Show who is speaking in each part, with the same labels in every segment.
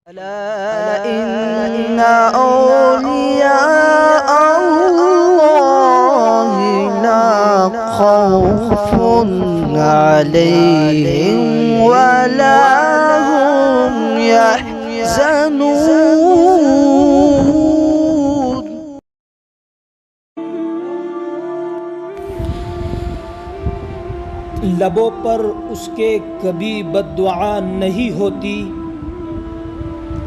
Speaker 1: ألا إن أولياء الله لا خوف عليهم ولا هم يحزنون۔
Speaker 2: لبوں پر اس کے کبھی بد دعا نہیں ہوتی،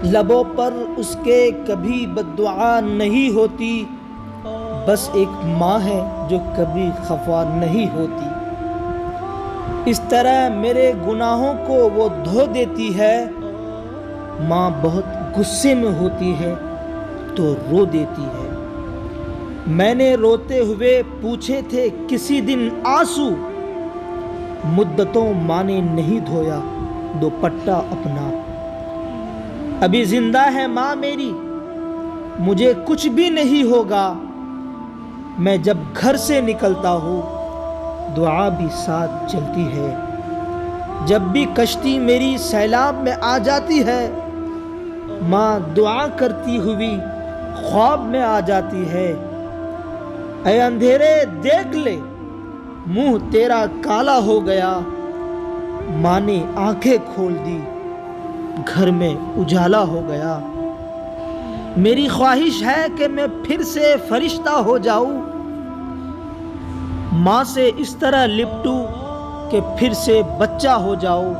Speaker 2: لبوں پر اس کے کبھی بد دعا نہیں ہوتی، بس ایک ماں ہے جو کبھی خفا نہیں ہوتی۔ اس طرح میرے گناہوں کو وہ دھو دیتی ہے، ماں بہت غصے میں ہوتی ہے تو رو دیتی ہے۔ میں نے روتے ہوئے پوچھے تھے کسی دن آنسو، مدتوں ماں نے نہیں دھویا دوپٹہ اپنا۔ ابھی زندہ ہے ماں میری، مجھے کچھ بھی نہیں ہوگا، میں جب گھر سے نکلتا ہوں دعا بھی ساتھ چلتی ہے۔ جب بھی کشتی میری سیلاب میں آ جاتی ہے، ماں دعا کرتی ہوئی خواب میں آ جاتی ہے۔ اے اندھیرے دیکھ لے، منہ تیرا کالا ہو گیا، ماں نے آنکھیں کھول دی، گھر میں اجالا ہو گیا۔ میری خواہش ہے کہ میں پھر سے فرشتہ ہو جاؤں، ماں سے اس طرح لپٹوں کہ پھر سے بچہ ہو جاؤں۔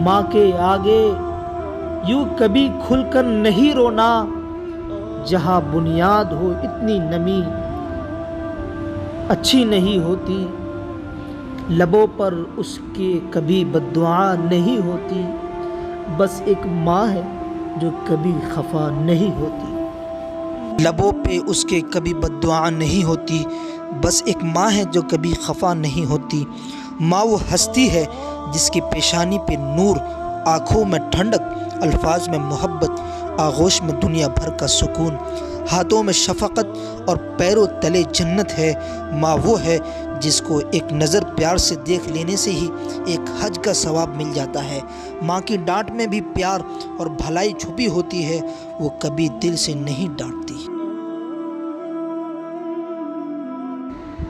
Speaker 2: ماں کے آگے یوں کبھی کھل کر نہیں رونا، جہاں بنیاد ہو اتنی نمی اچھی نہیں ہوتی۔ لبوں پر اس کے کبھی بد دعا نہیں ہوتی، بس ایک ماں ہے جو کبھی خفا نہیں ہوتی۔ لبوں پہ اس کے کبھی بد دعا نہیں ہوتی، بس ایک ماں ہے جو کبھی خفا نہیں ہوتی۔ ماں وہ ہستی ہے جس کی پیشانی پہ نور، آنکھوں میں ٹھنڈک، الفاظ میں محبت، آغوش میں دنیا بھر کا سکون، ہاتھوں میں شفقت اور پیروں تلے جنت ہے۔ ماں وہ ہے جس کو ایک نظر پیار سے دیکھ لینے سے ہی ایک حج کا ثواب مل جاتا ہے۔ ماں کی ڈانٹ میں بھی پیار اور بھلائی چھپی ہوتی ہے، وہ کبھی دل سے نہیں ڈانٹتی۔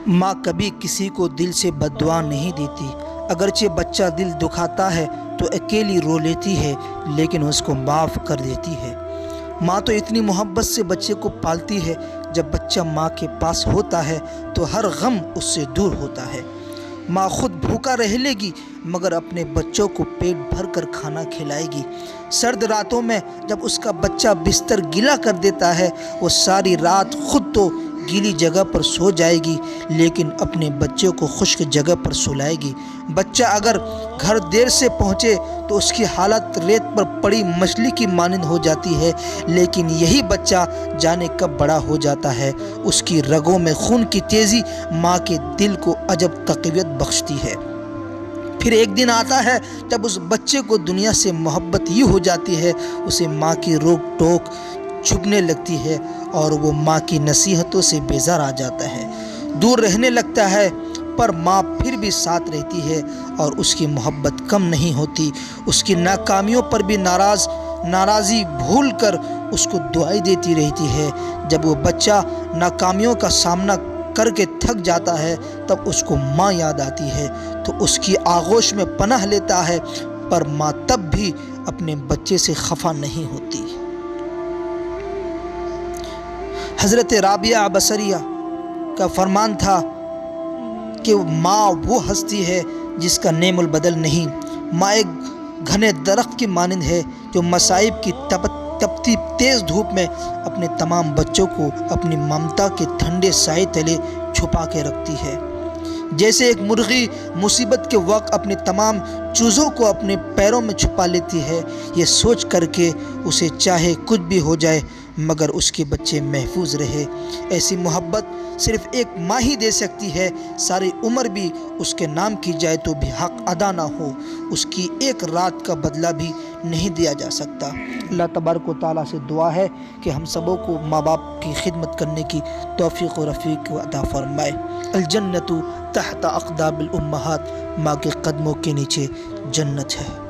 Speaker 2: ماں کبھی کسی کو دل سے بد دعا نہیں دیتی، اگرچہ بچہ دل دکھاتا ہے تو اکیلی رو لیتی ہے لیکن اس کو معاف کر دیتی ہے۔ ماں تو اتنی محبت سے بچے کو پالتی ہے، جب بچہ ماں کے پاس ہوتا ہے تو ہر غم اس سے دور ہوتا ہے۔ ماں خود بھوکا رہ لے گی مگر اپنے بچوں کو پیٹ بھر کر کھانا کھلائے گی۔ سرد راتوں میں جب اس کا بچہ بستر گیلا کر دیتا ہے، وہ ساری رات خود تو گیلی جگہ پر سو جائے گی لیکن اپنے بچے کو خشک جگہ پر سلائے گی۔ بچہ اگر گھر دیر سے پہنچے تو اس کی حالت ریت پر پڑی مچھلی کی مانند ہو جاتی ہے، لیکن یہی بچہ جانے کب بڑا ہو جاتا ہے۔ اس کی رگوں میں خون کی تیزی ماں کے دل کو عجب تقویت بخشتی ہے۔ پھر ایک دن آتا ہے جب اس بچے کو دنیا سے محبت یہ ہو جاتی ہے، اسے ماں کی روک ٹوک چبھنے لگتی ہے اور وہ ماں کی نصیحتوں سے بیزار آ جاتا ہے، دور رہنے لگتا ہے، پر ماں پھر بھی ساتھ رہتی ہے اور اس کی محبت کم نہیں ہوتی۔ اس کی ناکامیوں پر بھی ناراضی بھول کر اس کو دعائیں دیتی رہتی ہے۔ جب وہ بچہ ناکامیوں کا سامنا کر کے تھک جاتا ہے تب اس کو ماں یاد آتی ہے تو اس کی آغوش میں پناہ لیتا ہے، پر ماں تب بھی اپنے بچے سے خفا نہیں ہوتی۔ حضرت رابعہ بصریہ کا فرمان تھا کہ ماں وہ ہستی ہے جس کا نعم البدل نہیں۔ ماں ایک گھنے درخت کی مانند ہے جو مصائب کی تپتی تیز دھوپ میں اپنے تمام بچوں کو اپنی ممتا کے ٹھنڈے سائے تلے چھپا کے رکھتی ہے۔ جیسے ایک مرغی مصیبت کے وقت اپنے تمام چوزوں کو اپنے پیروں میں چھپا لیتی ہے، یہ سوچ کر کہ اسے چاہے کچھ بھی ہو جائے مگر اس کے بچے محفوظ رہے۔ ایسی محبت صرف ایک ماں ہی دے سکتی ہے، ساری عمر بھی اس کے نام کی جائے تو بھی حق ادا نہ ہو، اس کی ایک رات کا بدلہ بھی نہیں دیا جا سکتا۔ اللہ تبارک و تعالیٰ سے دعا ہے کہ ہم سبوں کو ماں باپ کی خدمت کرنے کی توفیق و رفیق عطا فرمائے۔ الجنت تحت اقدام الامہات، ماں کے قدموں کے نیچے جنت ہے۔